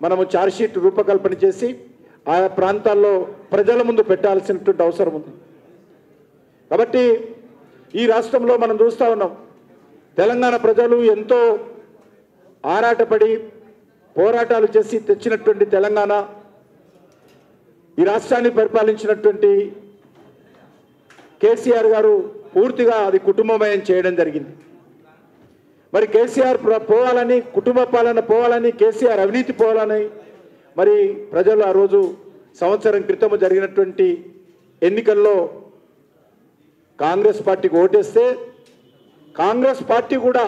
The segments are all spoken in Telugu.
మనము ఛార్జ్షీట్ రూపకల్పన చేసి ఆయా ప్రాంతాల్లో ప్రజల ముందు పెట్టాల్సినటువంటి అవసరం ఉంది. కాబట్టి ఈ రాష్ట్రంలో మనం చూస్తూ ఉన్నాం, తెలంగాణ ప్రజలు ఎంతో ఆరాటపడి పోరాటాలు చేసి తెచ్చినటువంటి తెలంగాణ, ఈ రాష్ట్రాన్ని పరిపాలించినటువంటి కేసీఆర్ గారు పూర్తిగా అది కుటుంబమయం చేయడం జరిగింది. మరి కేసీఆర్ పోవాలని, కుటుంబ పాలన పోవాలని, కేసీఆర్ అవినీతి పోవాలని మరి ప్రజలు ఆ రోజు సంవత్సరం క్రితం జరిగినటువంటి ఎన్నికల్లో కాంగ్రెస్ పార్టీకి ఓటేస్తే కాంగ్రెస్ పార్టీ కూడా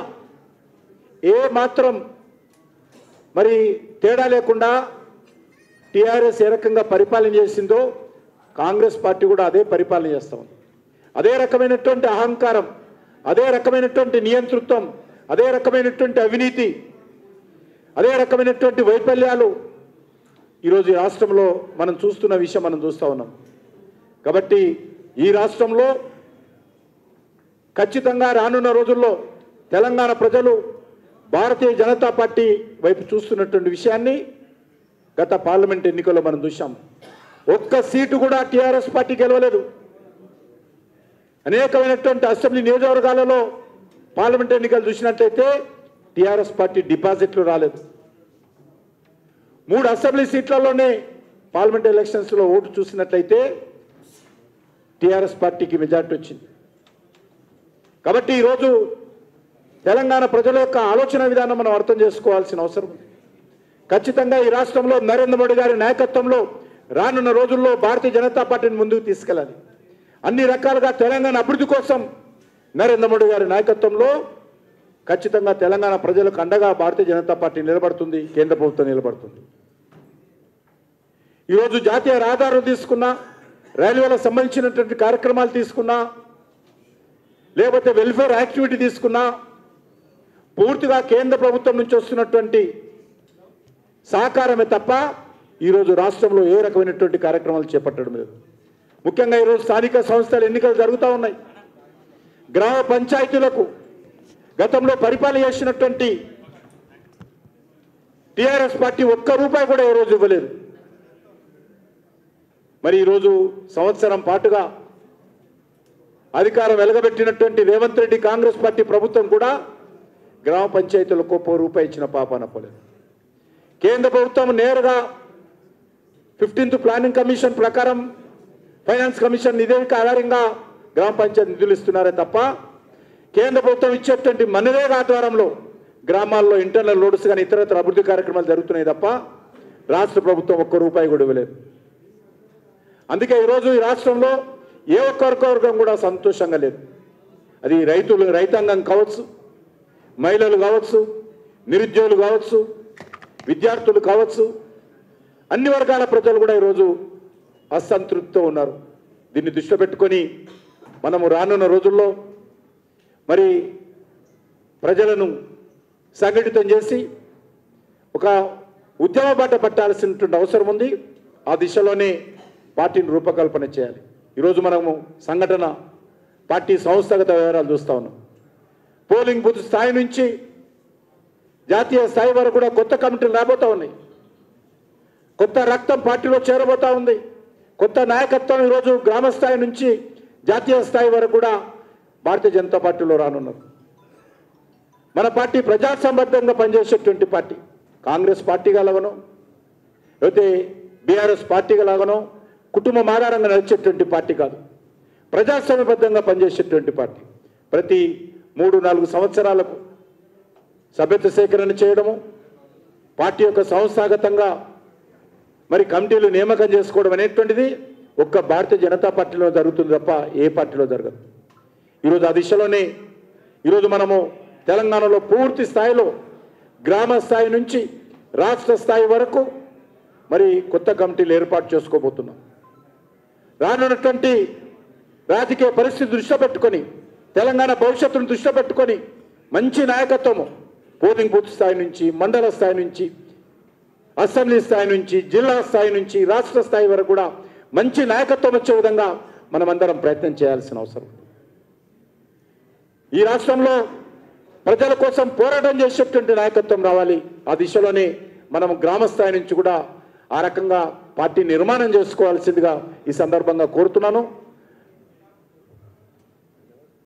ఏ మాత్రం మరి తేడా లేకుండా టీఆర్ఎస్ ఏ రకంగా పరిపాలన చేసిందో కాంగ్రెస్ పార్టీ కూడా అదే పరిపాలన చేస్తూ ఉంది. అదే రకమైనటువంటి అహంకారం, అదే రకమైనటువంటి నియంతృత్వం, అదే రకమైనటువంటి అవినీతి, అదే రకమైనటువంటి వైఫల్యాలు ఈరోజు ఈ రాష్ట్రంలో మనం చూస్తున్న విషయం మనం చూస్తూ ఉన్నాం. కాబట్టి ఈ రాష్ట్రంలో ఖచ్చితంగా రానున్న రోజుల్లో తెలంగాణ ప్రజలు భారతీయ జనతా పార్టీ వైపు చూస్తున్నటువంటి విషయాన్ని గత పార్లమెంట్ ఎన్నికల్లో మనం చూసాం. ఒక్క సీటు కూడా టీఆర్ఎస్ పార్టీ గెలవలేదు. అనేకమైనటువంటి అసెంబ్లీ నియోజకవర్గాలలో పార్లమెంట్ ఎన్నికలు చూసినట్లయితే టీఆర్ఎస్ పార్టీ డిపాజిట్లు రాలేదు. 3 అసెంబ్లీ సీట్లలోనే పార్లమెంట్ ఎలక్షన్స్లో ఓటు చూసినట్లయితే టీఆర్ఎస్ పార్టీకి మెజార్టీ వచ్చింది. కాబట్టి ఈరోజు తెలంగాణ ప్రజల యొక్క ఆలోచన విధానం మనం అర్థం చేసుకోవాల్సిన అవసరం ఉంది. ఖచ్చితంగా ఈ రాష్ట్రంలో నరేంద్ర మోడీ గారి నాయకత్వంలో రానున్న రోజుల్లో భారతీయ జనతా పార్టీని ముందుకు తీసుకెళ్ళాలి. అన్ని రకాలుగా తెలంగాణ అభివృద్ధి కోసం నరేంద్ర మోడీ గారి నాయకత్వంలో ఖచ్చితంగా తెలంగాణ ప్రజలకు అండగా భారతీయ జనతా పార్టీ నిలబడుతుంది, కేంద్ర ప్రభుత్వం నిలబడుతుంది. ఈరోజు జాతీయ రహదారులు తీసుకున్నా, రైల్వేలకు సంబంధించినటువంటి కార్యక్రమాలు తీసుకున్నా, లేకపోతే వెల్ఫేర్ యాక్టివిటీ తీసుకున్నా పూర్తిగా కేంద్ర ప్రభుత్వం నుంచి వస్తున్నటువంటి సహకారమే తప్ప ఈరోజు రాష్ట్రంలో ఏ రకమైనటువంటి కార్యక్రమాలు చేపట్టడం లేదు. ముఖ్యంగా ఈరోజు స్థానిక సంస్థల ఎన్నికలు జరుగుతూ ఉన్నాయి. గ్రామ పంచాయతీలకు గతంలో పరిపాలన చేసినటువంటి టీఆర్ఎస్ పార్టీ ఒక్క రూపాయి కూడా ఏ రోజు ఇవ్వలేదు. మరి ఈరోజు సంవత్సరం పాటుగా అధికారం వెలగబెట్టినటువంటి రేవంత్ రెడ్డి కాంగ్రెస్ పార్టీ ప్రభుత్వం కూడా గ్రామ పంచాయతీలకు ₹1 ఇచ్చిన పాపాన పోలేదు. కేంద్ర ప్రభుత్వం నేరుగా 15th ప్లానింగ్ కమిషన్ ప్రకారం ఫైనాన్స్ కమిషన్ నివేదిక ఆధారంగా గ్రామ పంచాయతీ నిధులు ఇస్తున్నారే తప్ప కేంద్ర ప్రభుత్వం ఇచ్చేటువంటి మనరేగా ఆధ్వర్యంలో గ్రామాల్లో ఇంటర్నల్ లోడ్స్ కానీ ఇతరత్ర అభివృద్ధి కార్యక్రమాలు జరుగుతున్నాయి తప్ప రాష్ట్ర ప్రభుత్వం ₹1 కూడా ఇవ్వలేదు. అందుకే ఈరోజు ఈ రాష్ట్రంలో ఏ ఒక్క వర్గం కూడా సంతోషంగా లేదు. అది రైతాంగం కావచ్చు, మహిళలు కావచ్చు, నిరుద్యోగులు కావచ్చు, విద్యార్థులు కావచ్చు, అన్ని వర్గాల ప్రజలు కూడా ఈరోజు అసంతృప్తితో ఉన్నారు. దీన్ని దృష్టిలో పెట్టుకొని మనము రానున్న రోజుల్లో మరి ప్రజలను సంఘటితం చేసి ఒక ఉద్యమ బాట పట్టాల్సినటువంటి అవసరం ఉంది. ఆ దిశలోనే పార్టీని రూపకల్పన చేయాలి. ఈరోజు మనము సంఘటన పార్టీ సంస్థాగత వివరాలు చూస్తూ ఉన్నాం. పోలింగ్ బూత్ స్థాయి నుంచి జాతీయ స్థాయి వరకు కూడా కొత్త కమిటీలు రాబోతూ ఉన్నాయి. కొత్త రక్తం పార్టీలో చేరబోతూ ఉంది. కొత్త నాయకత్వం ఈరోజు గ్రామ స్థాయి నుంచి జాతీయ స్థాయి వరకు కూడా భారతీయ జనతా పార్టీలో రానున్నారు. మన పార్టీ ప్రజాసంబద్ధంగా పనిచేసేటువంటి పార్టీ. కాంగ్రెస్ పార్టీగా లాగనో లేకపోతే బీఆర్ఎస్ పార్టీగా లాగనో కుటుంబం ఆధారంగా నడిచేటువంటి పార్టీ కాదు. ప్రజాస్వామ్యబద్ధంగా పనిచేసేటువంటి పార్టీ. ప్రతి 3-4 సంవత్సరాలకు సభ్యత్వ సేకరణ చేయడము, పార్టీ యొక్క సంస్థాగతంగా మరి కమిటీలు నియామకం చేసుకోవడం అనేటువంటిది ఒక్క భారతీయ జనతా పార్టీలో జరుగుతుంది తప్ప ఏ పార్టీలో జరగదు. ఈరోజు ఆ దిశలోనే ఈరోజు మనము తెలంగాణలో పూర్తి స్థాయిలో గ్రామ స్థాయి నుంచి రాష్ట్ర స్థాయి వరకు మరి కొత్త కమిటీలు ఏర్పాటు చేసుకోబోతున్నాం. రానున్నటువంటి రాజకీయ పరిస్థితి దృష్టిలో పెట్టుకొని, తెలంగాణ భవిష్యత్తును దృష్టిలో పెట్టుకొని మంచి నాయకత్వము పోలింగ్ బూత్ స్థాయి నుంచి, మండల స్థాయి నుంచి, అసెంబ్లీ స్థాయి నుంచి, జిల్లా స్థాయి నుంచి, రాష్ట్ర స్థాయి వరకు కూడా మంచి నాయకత్వం వచ్చే విధంగా మనమందరం ప్రయత్నం చేయాల్సిన అవసరం. ఈ రాష్ట్రంలో ప్రజల కోసం పోరాటం చేసేటువంటి నాయకత్వం రావాలి. ఆ దిశలోనే మనం గ్రామ స్థాయి నుంచి కూడా ఆ రకంగా పార్టీ నిర్మాణం చేసుకోవాల్సిందిగా ఈ సందర్భంగా కోరుతున్నాను.